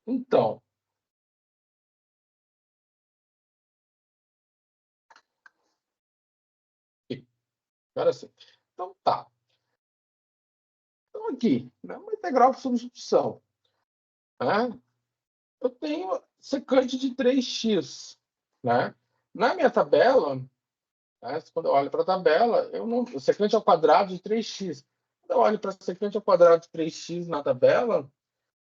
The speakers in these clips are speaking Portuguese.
Então, agora sim. Então, tá. Então, aqui, né, uma integral por substituição. Né? Eu tenho secante de 3x. Né? Na minha tabela, né, quando eu olho para a tabela, eu não, o secante ao quadrado de 3x. Quando eu olho para secante ao quadrado de 3x na tabela,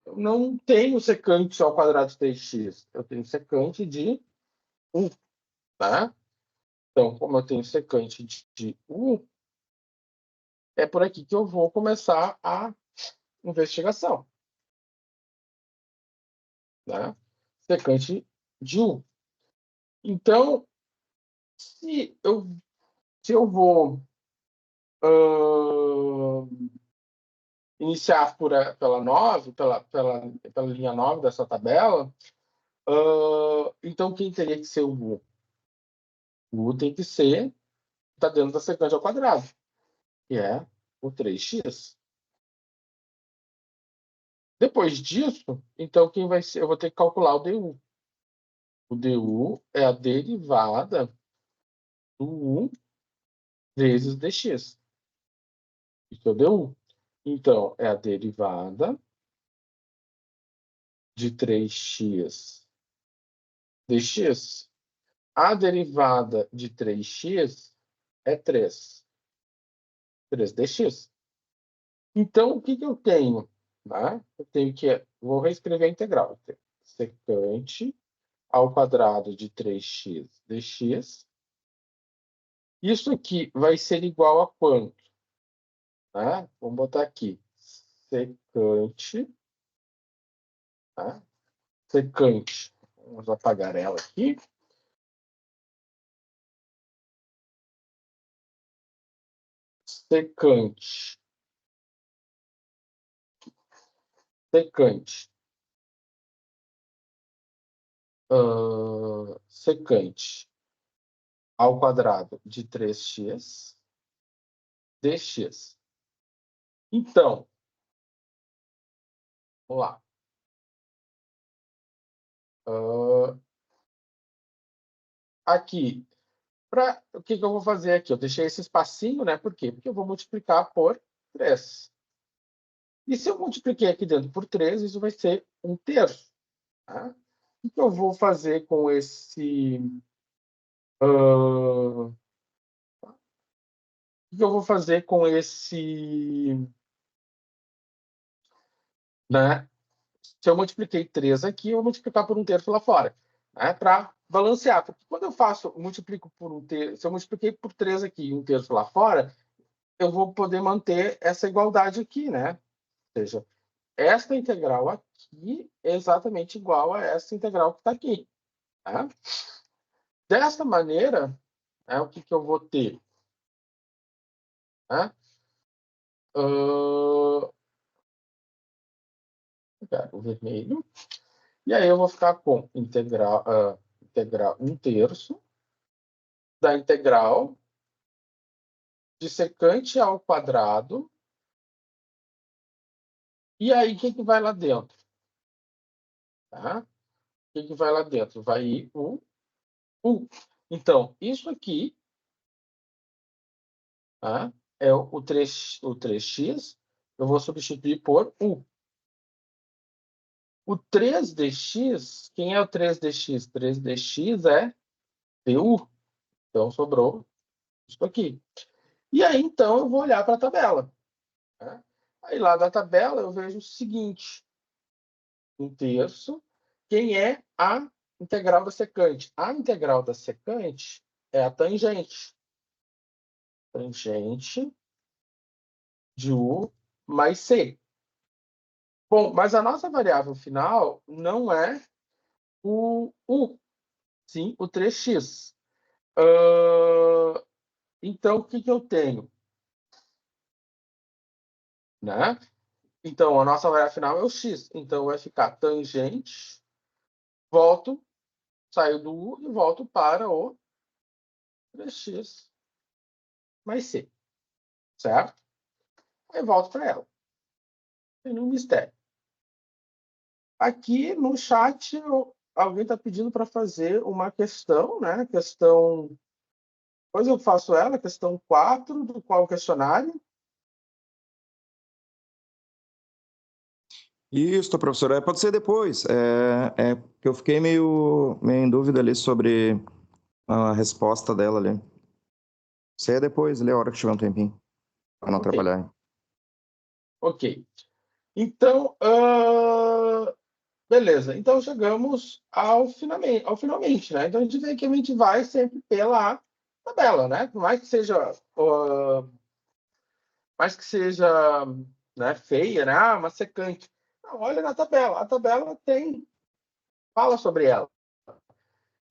eu não tenho secante ao quadrado de 3x. Eu tenho secante de 1. Tá? Então, como eu tenho secante de 1, é por aqui que eu vou começar a investigação. Né? Secante de 1. Então, se eu vou iniciar pela 9, pela linha 9 dessa tabela, então quem teria que ser o U? O U tem que ser, está dentro da secante ao quadrado, que é o 3x. Depois disso, então quem vai ser? Eu vou ter que calcular o DU. O DU é a derivada do U vezes dx. Isso é o DU. Então, é a derivada de 3x dx. A derivada de 3x é 3. 3dx. Então, o que eu tenho? Né? Eu tenho que... Vou reescrever a integral. Secante ao quadrado de 3x dx. Isso aqui vai ser igual a quanto? Né? Vamos botar aqui. Secante. Tá? Secante. Vamos apagar ela aqui. Secante. Secante. Secante ao quadrado de 3x dx. Então, vamos lá. Aqui, o que eu vou fazer aqui? Eu deixei esse espacinho, né? Por quê? Porque eu vou multiplicar por 3. E se eu multipliquei aqui dentro por 3, isso vai ser 1/3. Tá? O que eu vou fazer com esse... o que eu vou fazer com esse... Né? Se eu multipliquei 3 aqui, eu vou multiplicar por 1/3 lá fora. Né? Para balancear. Porque quando eu multiplico por 1/3, se eu multipliquei por 3 aqui e 1/3 lá fora, eu vou poder manter essa igualdade aqui, né? Ou seja, esta integral aqui é exatamente igual a essa integral que está aqui. Tá? Desta maneira, o que eu vou ter? Né? O vermelho. E aí eu vou ficar com integral 1/3 da integral de secante ao quadrado. E aí, o que vai lá dentro? Tá? O que vai lá dentro? Vai ir o U. Então, isso aqui, tá? É o 3x. Eu vou substituir por U. O 3dx, quem é o 3dx? 3dx é du. Então, sobrou isso aqui. E aí, então, eu vou olhar para a tabela. Né? Aí, lá da tabela, eu vejo o seguinte. 1/3. Quem é a integral da secante? A integral da secante é a tangente. Tangente de U mais C. Bom, mas a nossa variável final não é o U, sim o 3x. Então, o que eu tenho? Né? Então, a nossa variável final é o x. Então, vai ficar tangente, saio do U e volto para o 3x mais C. Certo? Aí volto para ela. Tem nenhum mistério. Aqui no chat, alguém está pedindo para fazer uma questão, né? Questão. Depois eu faço ela, questão 4, do qual questionário. Isso, professor. Pode ser depois. Que eu fiquei meio em dúvida ali sobre a resposta dela ali. Isso aí é depois, ali a hora que tiver um tempinho, para não Ok. atrapalhar. Ok. Então, beleza. Então, chegamos ao finalmente, né? Então, a gente vê que a gente vai sempre pela tabela, né? Por mais que seja, né, feia, né? Ah, uma secante. Não, olha na tabela. A tabela fala sobre ela.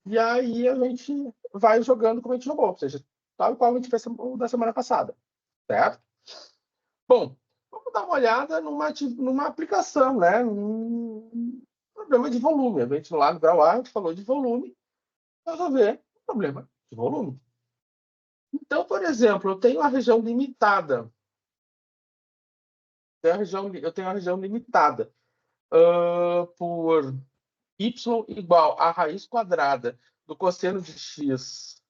E aí a gente vai jogando como a gente jogou, ou seja, tal e qual a gente fez da semana passada, certo? Bom, vamos dar uma olhada numa aplicação, né? Um problema de volume. A gente lá no grau A, a gente falou de volume, resolver o problema de volume. Então, por exemplo, eu tenho a região limitada. Eu tenho a região limitada por y igual a raiz quadrada do cosseno de x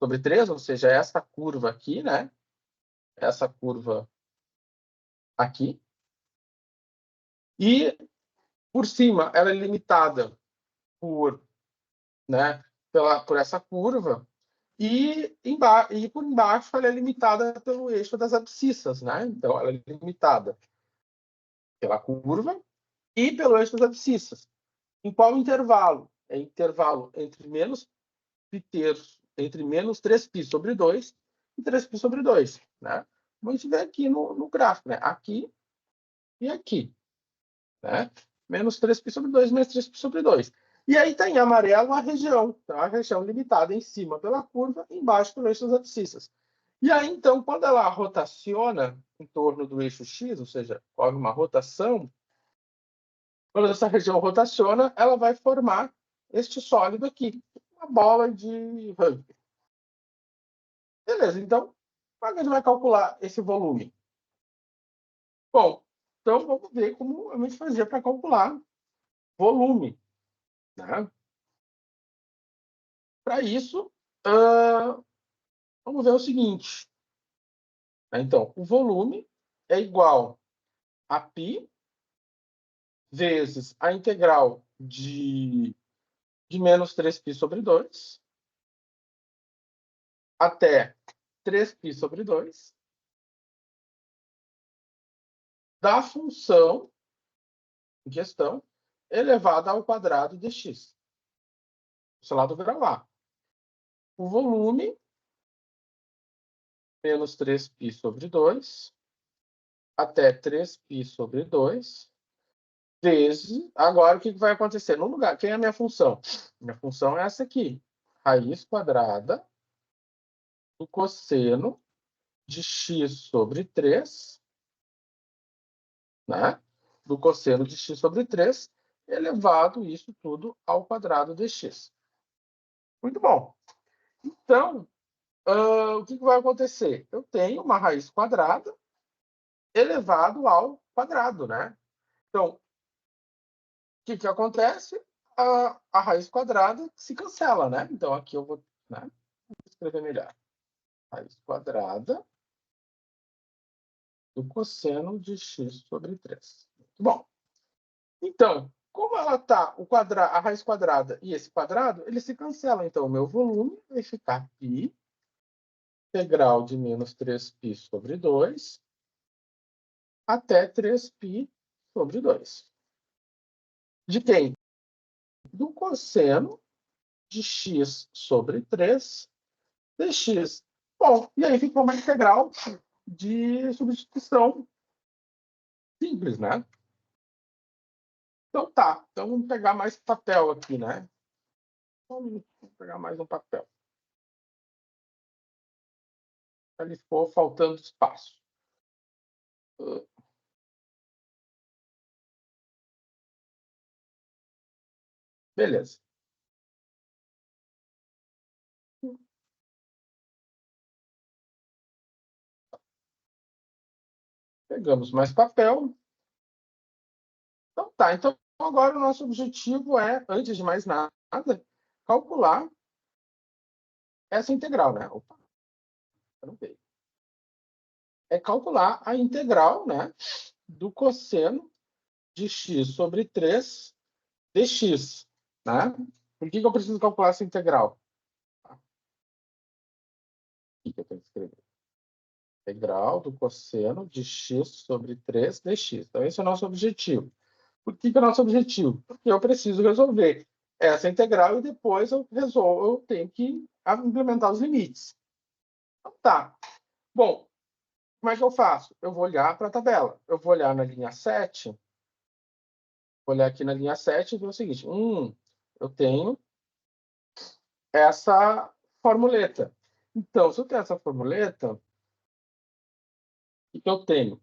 sobre 3, ou seja, essa curva aqui, né? Essa curva aqui. E por cima, ela é limitada né, por essa curva. E por embaixo, ela é limitada pelo eixo das abscissas, né? Então, ela é limitada pela curva e pelo eixo das abscissas. Em qual intervalo? É intervalo entre menos entre menos 3π sobre 2 e 3π sobre 2, né? Como a gente vê aqui no gráfico, né? Aqui e aqui, né? Menos 3π sobre 2, menos 3π sobre 2. E aí está em amarelo a região, tá? A região limitada em cima pela curva, embaixo pelo eixo das abscissas. E aí, então, quando ela rotaciona em torno do eixo X, ou seja, ocorre uma rotação, quando essa região rotaciona, ela vai formar este sólido aqui, uma bola de rugby. Beleza, então, como é que a gente vai calcular esse volume? Bom, então vamos ver como a gente fazia para calcular volume, né? Para isso, vamos ver o seguinte. Então, o volume é igual a π vezes a integral de menos 3π sobre 2 até 3π sobre 2 da função em questão elevada ao quadrado de x. Isso lá do grau A. O volume, menos 3π sobre 2 até 3π sobre 2 vezes... Agora, o que vai acontecer? No lugar, quem é a minha função? Minha função é essa aqui. Raiz quadrada do cosseno de x sobre 3, né? Do cosseno de x sobre 3, elevado isso tudo ao quadrado de x. Muito bom. Então, o que vai acontecer? Eu tenho uma raiz quadrada elevado ao quadrado, né? Então, o que acontece? A raiz quadrada se cancela, né? Então, aqui eu vou, né, escrever melhor. Raiz quadrada do cosseno de x sobre 3. Muito bom. Então, como ela está, a raiz quadrada e esse quadrado, eles se cancelam. Então, o meu volume vai ficar π, integral de menos 3π sobre 2, até 3π sobre 2. De quem? Do cosseno de x sobre 3 dx. Bom, e aí ficou uma integral de substituição simples, né? Então tá. Então vamos pegar mais papel aqui, né? Vamos pegar mais um papel. Ali ficou faltando espaço. Beleza. Pegamos mais papel. Então tá. Então Então, agora o nosso objetivo é, antes de mais nada, calcular essa integral, né? Opa, não veio. É calcular a integral, né, do cosseno de x sobre 3 dx, né? Por que eu preciso calcular essa integral? O que eu tenho que escrever? Integral do cosseno de x sobre 3 dx. Então, esse é o nosso objetivo. Por que é o nosso objetivo? Porque eu preciso resolver essa integral e depois eu tenho que implementar os limites. Então, tá. Bom, como é que eu faço? Eu vou olhar para a tabela. Eu vou olhar na linha 7. Vou olhar aqui na linha 7 e ver o seguinte. Eu tenho essa formuleta. Então, se eu tenho essa formuleta, o que eu tenho?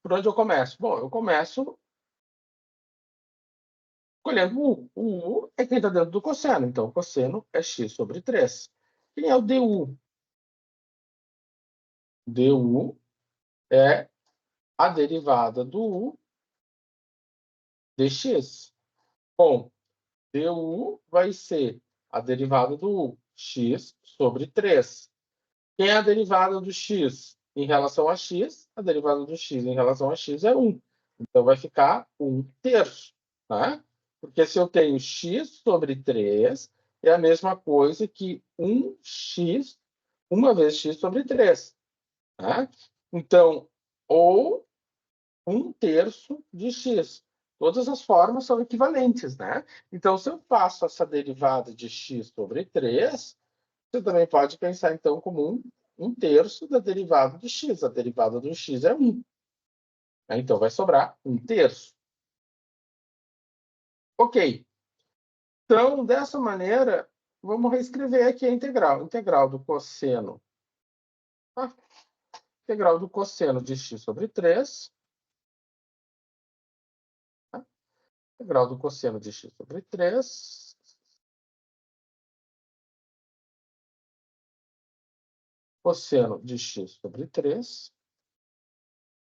Por onde eu começo? Bom, eu começo escolhendo o U. O U é quem está dentro do cosseno. Então, o cosseno é x sobre 3. Quem é o DU? DU é a derivada do U dx. Bom, DU vai ser a derivada do U, x sobre 3. Quem é a derivada do x em relação a x? A derivada do x em relação a x é 1. Então, vai ficar 1/3. Né? Porque se eu tenho x sobre 3, é a mesma coisa que 1x, 1 vezes x sobre 3. Né? Então, ou 1/3 de x. Todas as formas são equivalentes, né? Então, se eu faço essa derivada de x sobre 3, você também pode pensar, então, como 1/3 da derivada de x. A derivada do x é 1. Então, vai sobrar 1/3. Ok. Então, dessa maneira, vamos reescrever aqui a integral. Integral do cosseno. Integral do cosseno de x sobre 3. Integral do cosseno de x sobre 3. Cosseno de x sobre 3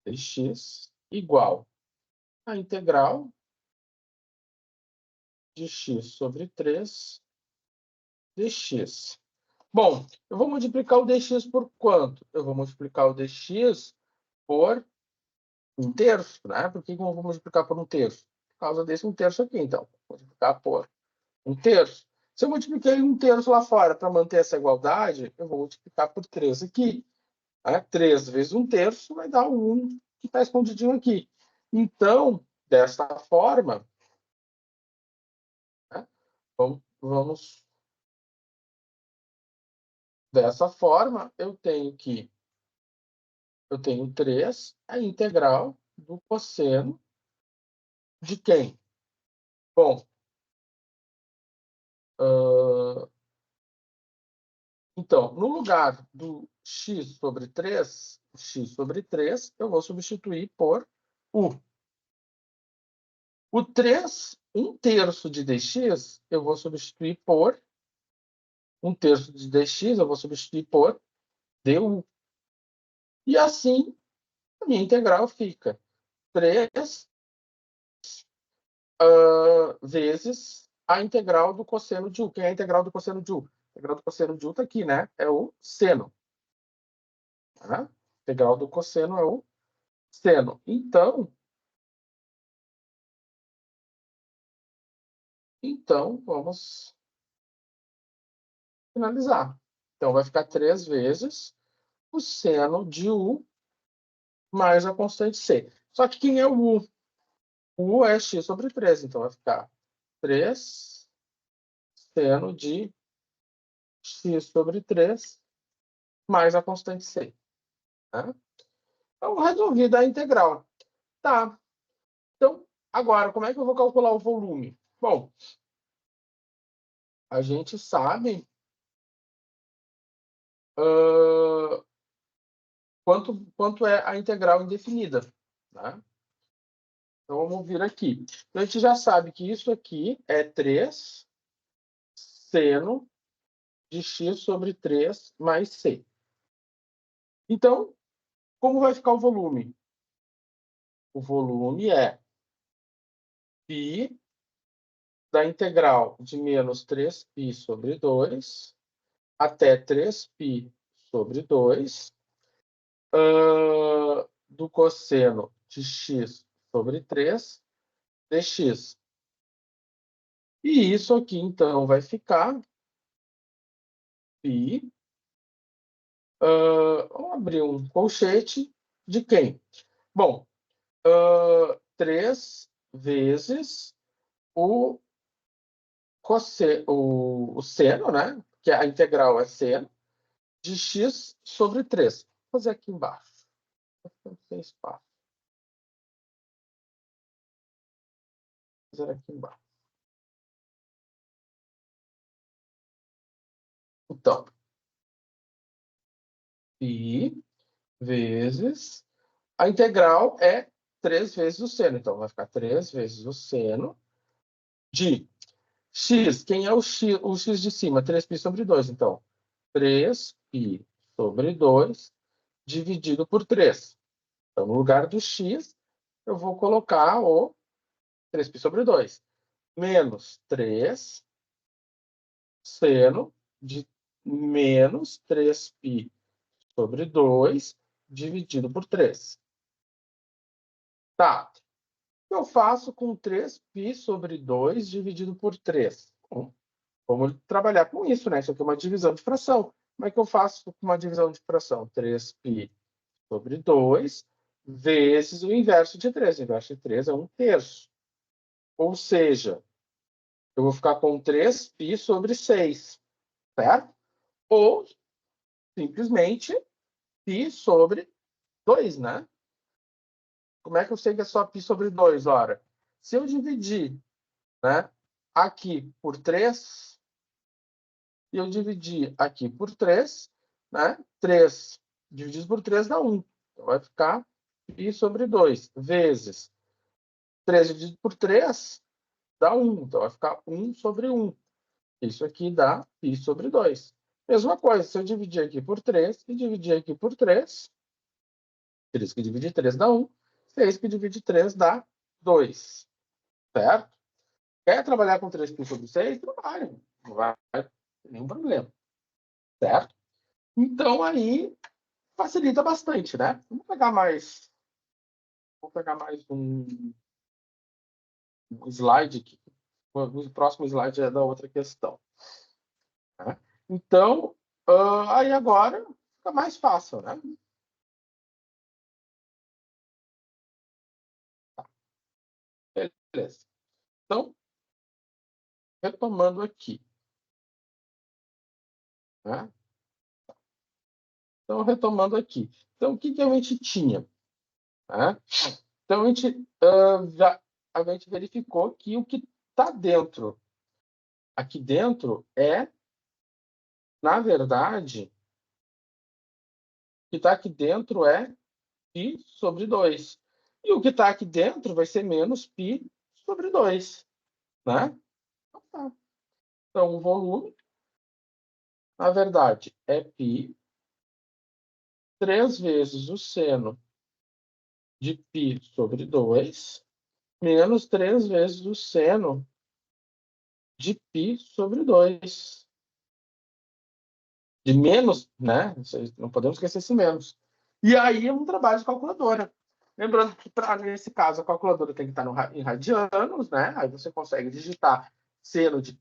dx igual a integral de x sobre 3 dx. Bom, eu vou multiplicar o dx por quanto? Eu vou multiplicar o dx por 1/3, né? Por que eu vou multiplicar por 1/3? Por causa desse 1/3 aqui, então. Vou multiplicar por 1/3. Se eu multipliquei 1/3 lá fora para manter essa igualdade, eu vou multiplicar por 3 aqui. 3 vezes 1/3 vai dar o 1 que está escondidinho aqui. Então, dessa forma, né, vamos. Dessa forma, eu tenho 3, a integral do cosseno de quem? Bom, então, no lugar do x sobre 3, eu vou substituir por u. O 3, 1/3 de dx, eu vou substituir por 1/3 de dx, eu vou substituir por du. E assim, a minha integral fica 3 vezes a integral do cosseno de u. Quem é a integral do cosseno de u? A integral do cosseno de u está aqui, né? É o seno. Tá? A integral do cosseno é o seno. Então, vamos finalizar. Então, vai ficar 3 vezes o seno de u mais a constante c. Só que quem é o u? O u é x sobre 3. Então, vai ficar 3 seno de x sobre 3 mais a constante c. Tá? Então, resolvida a integral. Tá. Então, agora, como é que eu vou calcular o volume? Bom, a gente sabe quanto é a integral indefinida. Né? Então, vamos vir aqui. Então, a gente já sabe que isso aqui é 3 seno de x sobre 3 mais c. Então, como vai ficar o volume? O volume é π da integral de menos 3π sobre 2 até 3π sobre 2 do cosseno de x sobre 3 dx. E isso aqui, então, vai ficar π. Vamos abrir um colchete de quem? Bom, 3 vezes o seno, né? Que a integral é seno, de x sobre 3. Vou fazer aqui embaixo. Não tem espaço. Vou fazer aqui embaixo. Então, π vezes... A integral é 3 vezes o seno. Então, vai ficar 3 vezes o seno de x. Quem é o x de cima? 3π sobre 2. Então, 3π sobre 2 dividido por 3. Então, no lugar do x, eu vou colocar o 3π sobre 2. Menos 3 seno de menos 3π sobre 2 dividido por 3. Tá. O que eu faço com 3π sobre 2 dividido por 3? Bom, vamos trabalhar com isso, né? Isso aqui é uma divisão de fração. Como é que eu faço com uma divisão de fração? 3π sobre 2 vezes o inverso de 3. O inverso de 3 é 1/3. Ou seja, eu vou ficar com 3π sobre 6, certo? Ou, simplesmente, π sobre 2, né? Como é que eu sei que é só π sobre 2? Ora, se eu dividir, né, aqui por 3, e eu dividir aqui por 3, né, 3 dividido por 3 dá 1. Então, vai ficar π sobre 2 vezes 3 dividido por 3 dá 1. Então, vai ficar 1 sobre 1. Isso aqui dá π sobre 2. Mesma coisa, se eu dividir aqui por 3 e dividir aqui por 3, 3 que divide 3 dá 1, 6 que divide 3 dá 2. Certo? Quer trabalhar com 3π sobre 6? Trabalha. Não vai ter nenhum problema. Certo? Então, aí, facilita bastante, né? Vamos pegar mais... Vou pegar mais um slide aqui. O próximo slide é da outra questão. Né? Então, aí agora fica mais fácil, né? Beleza. Então, retomando aqui. Né? Então, retomando aqui. Então, o que a gente tinha? Né? Então, a gente verificou que o que está dentro, aqui dentro, na verdade, o que está aqui dentro é π sobre 2. E o que está aqui dentro vai ser menos π sobre 2. Né? Então, o volume, na verdade, é π 3 vezes o seno de π sobre 2 menos 3 vezes o seno de π sobre 2. De menos, né? Não podemos esquecer esse menos. E aí é um trabalho de calculadora. Lembrando que, nesse caso, a calculadora tem que estar em radianos, né? Aí você consegue digitar seno de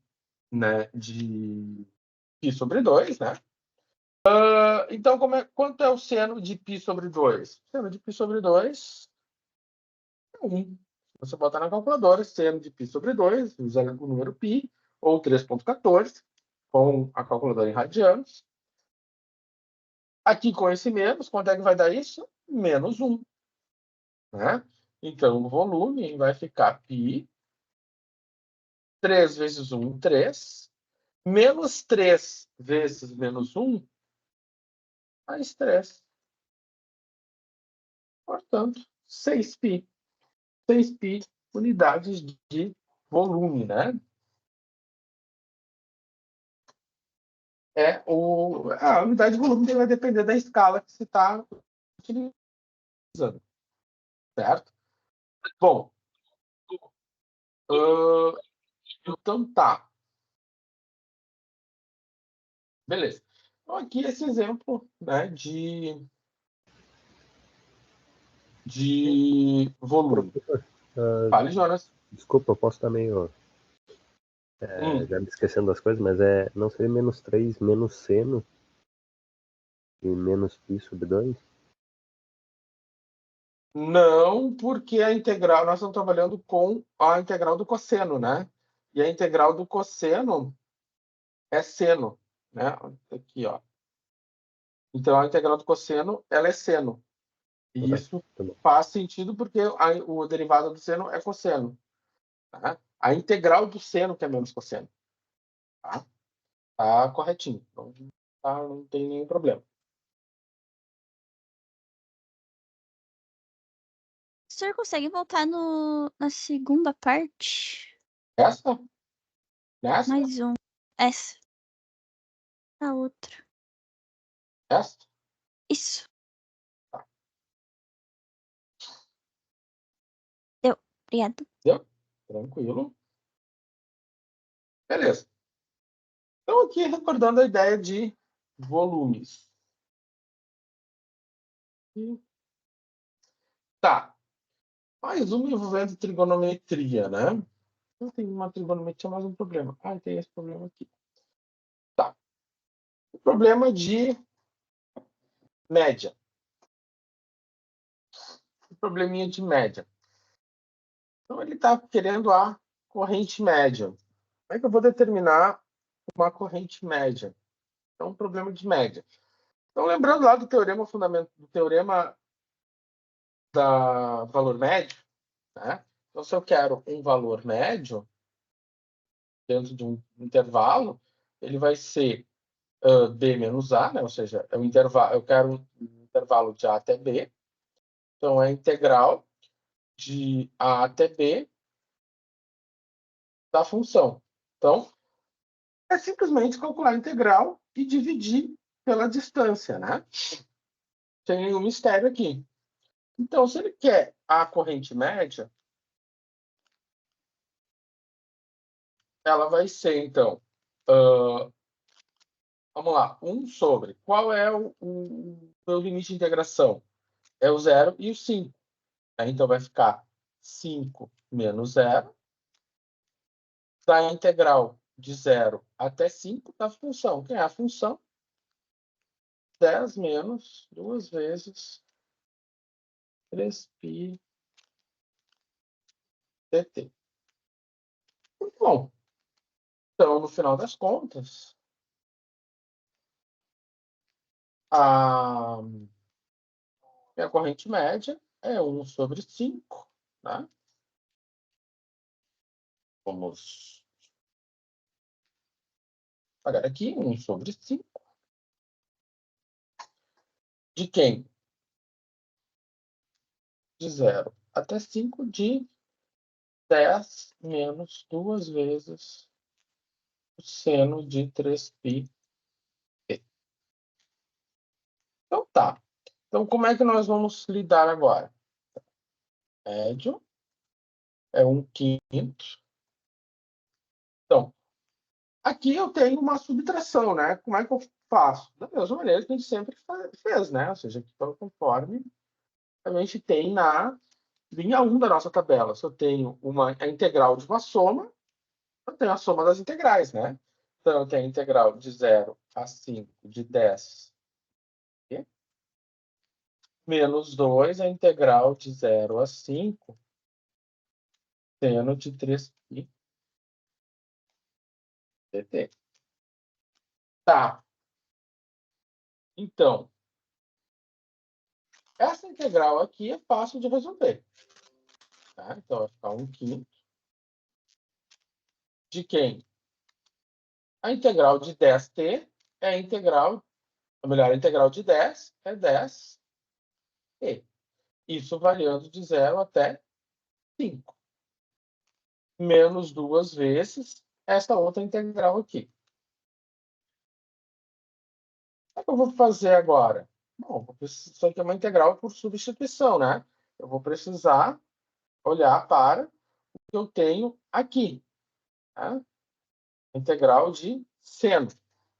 π sobre 2, né? Então, quanto é o seno de π sobre 2? Seno de π sobre 2 é 1. Você botar na calculadora, seno de π sobre 2, usa o número π, ou 3,14, com a calculadora em radianos. Aqui com esse menos, quanto é que vai dar isso? Menos 1. Né? Então, o volume vai ficar π, 3 vezes 1, 3, menos 3 vezes menos 1, mais 3. Portanto, 6π. 6π unidades de volume, né? A unidade de volume vai depender da escala que você está utilizando, certo? Bom, Então, tá. Beleza. Então, aqui esse exemplo, né, de volume. Professor, Fale, Jonas. desculpa, eu posso estar meio já me esquecendo das coisas, mas não seria menos 3 menos seno e menos π sobre 2? Não, porque a integral, nós estamos trabalhando com a integral do cosseno, né? E a integral do cosseno é seno, né? Aqui, ó. Então, a integral do cosseno, ela é seno. E isso Tá bom. faz sentido porque o derivado do seno é cosseno. Tá? A integral do seno que é menos cosseno. Tá, tá corretinho. Então, não tem nenhum problema. O senhor consegue voltar na segunda parte? Essa? Nessa? Mais um. Essa. A outra. Essa? Isso. Tá. Deu. Obrigada. Deu? Tranquilo. Beleza. Então, aqui recordando a ideia de volumes. Tá. Mais uma envolvendo trigonometria, né? Eu tenho uma trigonometria, mais um problema. Tem esse problema aqui. Tá. O problema de média. O probleminha de média. Então, ele está querendo a corrente média. Como é que eu vou determinar uma corrente média? Então, um problema de média. Então, lembrando lá do teorema da valor médio, né? Então, se eu quero um valor médio dentro de um intervalo, ele vai ser B menos A, né? Ou seja, é um intervalo, eu quero um intervalo de A até B. Então, é a integral de A até B da função. Então, é simplesmente calcular a integral e dividir pela distância, né? Sem nenhum mistério aqui. Então, se ele quer a corrente média, ela vai ser, então, vamos lá, 1 sobre. Qual é o meu limite de integração? É o 0 e o 5. Então, vai ficar 5 menos 0 da integral de 0 até 5 da função. Quem é a função? 10 menos 2 vezes 3π dt. Muito bom. Então, no final das contas, a minha corrente média é 1 sobre 5. Né? Vamos pagar aqui 1 sobre 5. De quem? De 0 até 5 de 10 menos 2 vezes o seno de 3π. Então, tá. Então, como é que nós vamos lidar agora? Médio é 1/5. Então, aqui eu tenho uma subtração, né? Como é que eu faço? Da mesma maneira que a gente sempre fez, né? Ou seja, aqui conforme a gente tem na linha 1 da nossa tabela. Se eu tenho a integral de uma soma, eu tenho a soma das integrais, né? Então, eu tenho a integral de 0 a 5 de 10 menos 2, a integral de 0 a 5 seno de 3π dt. Tá. Então, essa integral aqui é fácil de resolver. Tá? Então, vai ficar 1/5 de quem? A integral de 10t é a integral, ou melhor, a integral de 10 é 10t. Isso variando de 0 até 5. Menos 2 vezes essa outra integral aqui. O que eu vou fazer agora? Bom, isso aqui é uma integral por substituição, né? Eu vou precisar olhar para o que eu tenho aqui. Tá? integral de seno.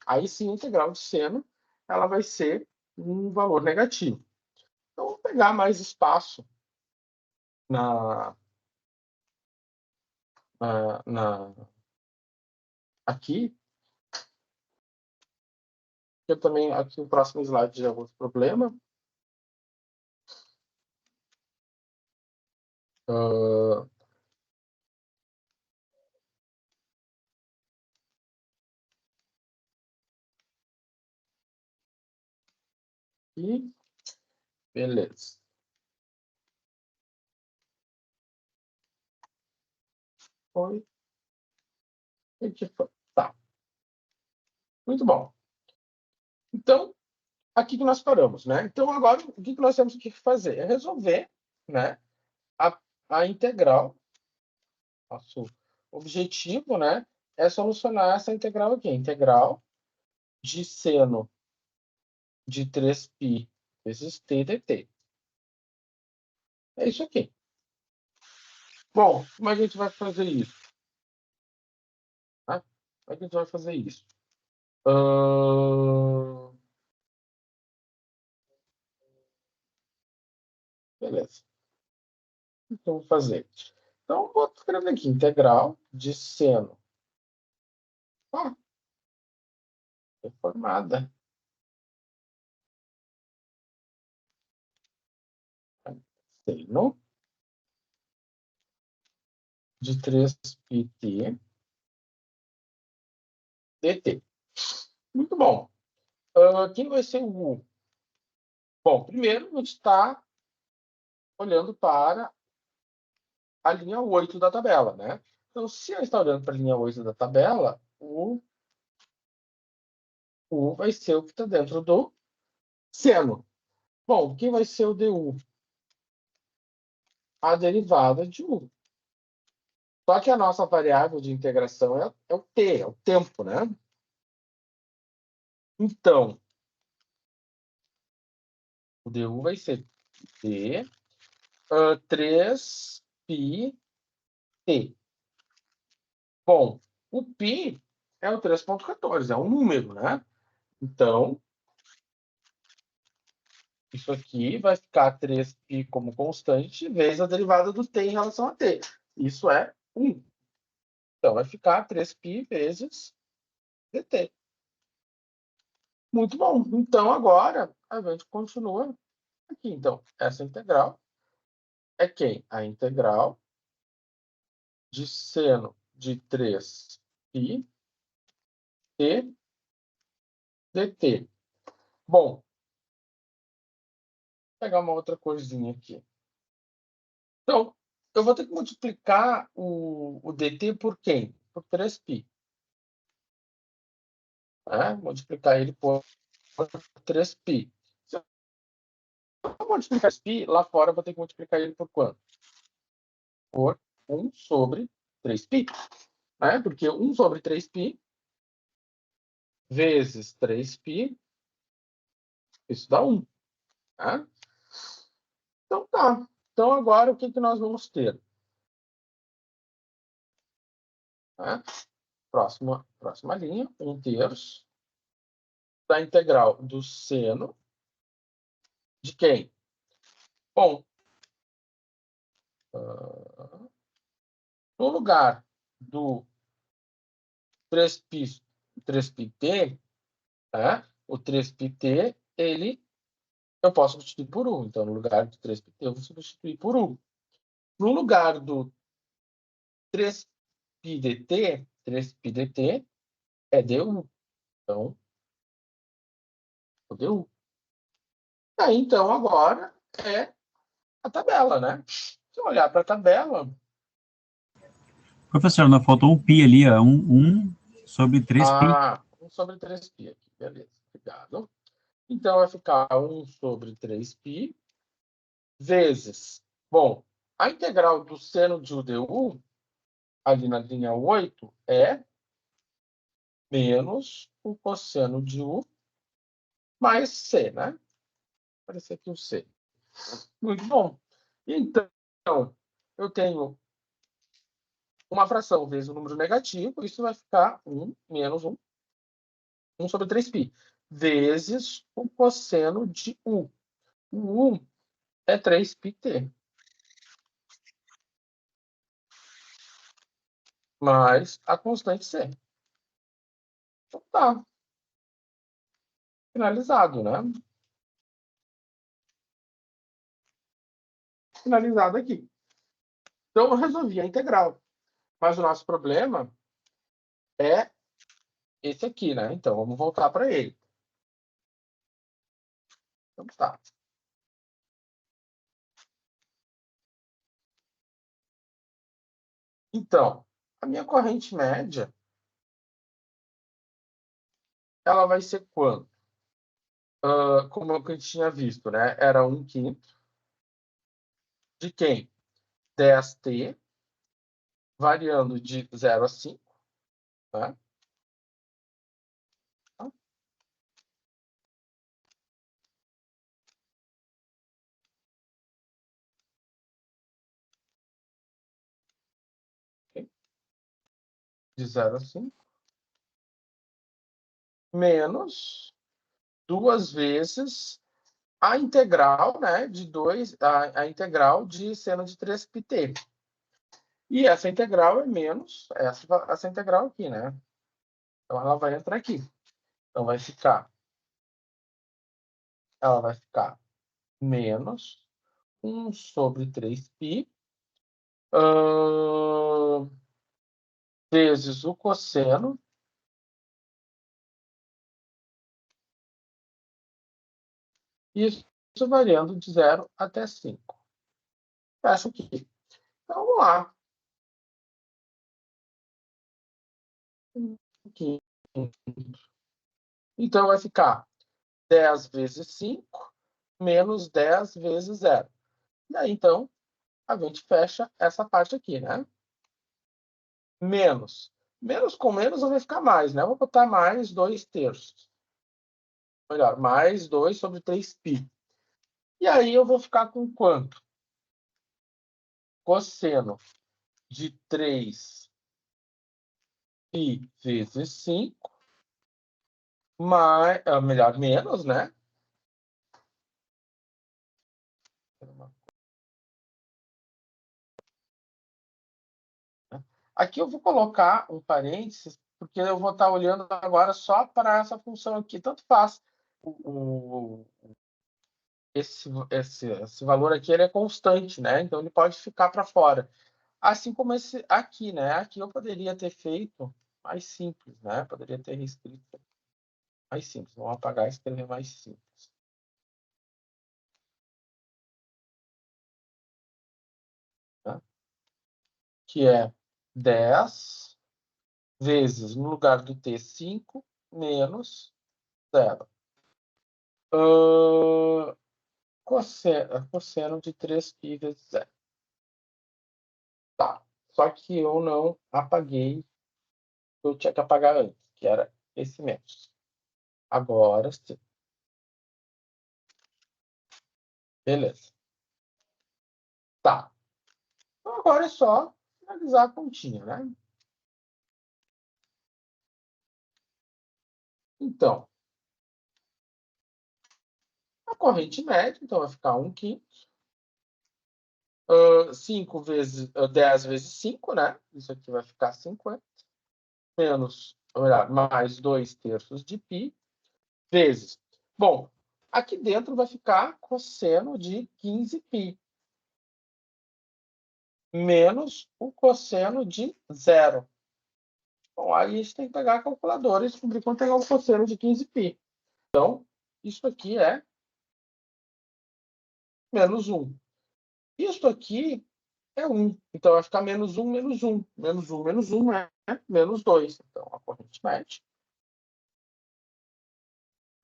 Aí sim, a integral de seno, ela vai ser um valor negativo. Então, vou pegar mais espaço aqui. Eu também, aqui o próximo slide já é outro problema. E beleza. Foi. Tá. Muito bom. Então, aqui que nós paramos, né? Então, agora, o que nós temos que fazer? É resolver, né, a integral. Nosso objetivo, né, é solucionar essa integral aqui. A integral de seno de 3π vezes t dt. É isso aqui. Bom, como a gente vai fazer isso? Tá? Como é que a gente vai fazer isso? Beleza. Então, vou fazer. Então, vou escrever aqui, integral de seno. Reformada. Seno de 3πt dt. Muito bom. Quem vai ser o U? Bom, primeiro a gente está olhando para a linha 8 da tabela, né? Então, se eu estou olhando para a linha 8 da tabela, o U vai ser o que está dentro do seno. Bom, quem vai ser o du? A derivada de U. Só que a nossa variável de integração é o t, é o tempo, né? Então, o du vai ser t 3πt. Bom, o π é o 3,14, é um número, né? Então, isso aqui vai ficar 3π como constante vezes a derivada do t em relação a t. Isso é 1. Então, vai ficar 3π vezes dt. Muito bom. Então, agora, a gente continua aqui. Então, essa integral é quem? A integral de seno de 3π t dt. Bom, vou pegar uma outra coisinha aqui. Então, eu vou ter que multiplicar o dt por quem? Por 3π. Multiplicar ele por 3π. Se eu multiplicar 3π, lá fora eu vou ter que multiplicar ele por quanto? Por 1 sobre 3π. Porque 1 sobre 3π vezes 3π, isso dá 1. Tá? Então tá. Então agora o que nós vamos ter? Próxima linha, 1/3 da integral do seno de quem? Bom, no lugar do 3πt, o 3πt, eu posso substituir por 1. Então, no lugar do 3πt, eu vou substituir por 1. No lugar do 3π dt é du. Então, o du. Aí, então, agora é a tabela, né? Se eu olhar para a tabela... Professor, não faltou um π ali, ó, 1 sobre 3π. 1 sobre 3π aqui, beleza. Obrigado. Então, vai ficar 1 sobre 3π vezes... Bom, a integral do seno de du, ali na linha 8, é menos o cosseno de u mais c, né? Aparece aqui o c. Muito bom. Então, eu tenho uma fração vezes o número negativo, isso vai ficar 1 menos 1 sobre 3π, vezes o cosseno de U. O U é 3πt. Mais a constante C. Então tá. Finalizado, né? Finalizado aqui. Então eu resolvi a integral. Mas o nosso problema é esse aqui, né? Então vamos voltar para ele. Então tá. Então, a minha corrente média, ela vai ser quanto? Como eu tinha visto, né? Era 1/5 de quem? 10t, variando de 0 a 5, né? De 0 a 5, menos 2 vezes a integral, né, de 2, a integral de seno de 3πt. E essa integral é menos essa integral aqui, né? Então ela vai entrar aqui. Então ela vai ficar menos 1 sobre 3π vezes o cosseno isso variando de 0 até 5. Fecha aqui. Então, vamos lá. Aqui. Então, vai ficar 10 vezes 5 menos 10 vezes 0. E aí, então, a gente fecha essa parte aqui, né? Menos. Menos com menos vai ficar mais, né? Eu vou botar mais 2/3. Melhor, mais 2 sobre 3π. E aí eu vou ficar com quanto? Cosseno de 3π vezes 5, mais, melhor, menos, né? Aqui eu vou colocar um parênteses, porque eu vou estar olhando agora só para essa função aqui. Tanto faz. Esse valor aqui ele é constante, né? Então ele pode ficar para fora. Assim como esse aqui, né? Aqui eu poderia ter feito mais simples, né? Poderia ter reescrito mais simples. Vamos apagar e escrever mais simples. Tá? Que é 10 vezes, no lugar do t, 5, menos 0. Cosseno de 3π vezes 0. Tá. Só que eu não apaguei. Eu tinha que apagar antes, que era esse menos. Agora sim. Beleza. Tá. Então, agora é só finalizar a continha, né? Então, a corrente média, então, vai ficar 1/5. 5 vezes 10 vezes 5, né? Isso aqui vai ficar 50. Menos, ou melhor, mais 2/3 de π, vezes. Bom, aqui dentro vai ficar cosseno de 15π. Menos o cosseno de 0. Bom, aí a gente tem que pegar a calculadora e descobrir quanto é o cosseno de 15π. Então, isso aqui é menos 1. Isso aqui é 1. Então, vai ficar menos 1, menos 1. Menos 1, menos 1 é menos 2. Então, a corrente média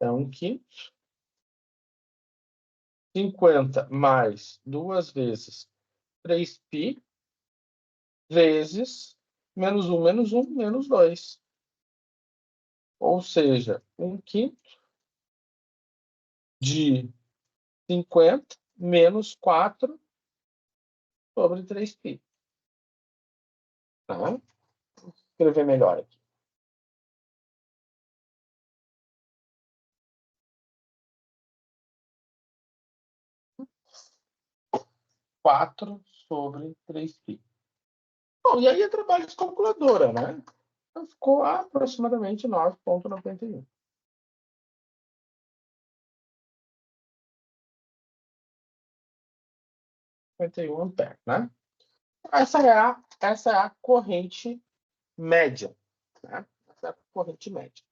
é 1/5. 50 mais 2 vezes 3π vezes menos 1, menos 1, menos 2. Ou seja, 1/5 de 50 menos 4 sobre 3π. Tá? Vou escrever melhor aqui. Quatro sobre 3π. Bom, e aí é trabalho de calculadora, né? Então, ficou aproximadamente 9,91. 51 amperes, né? Essa é a corrente média, né? Essa é a corrente média.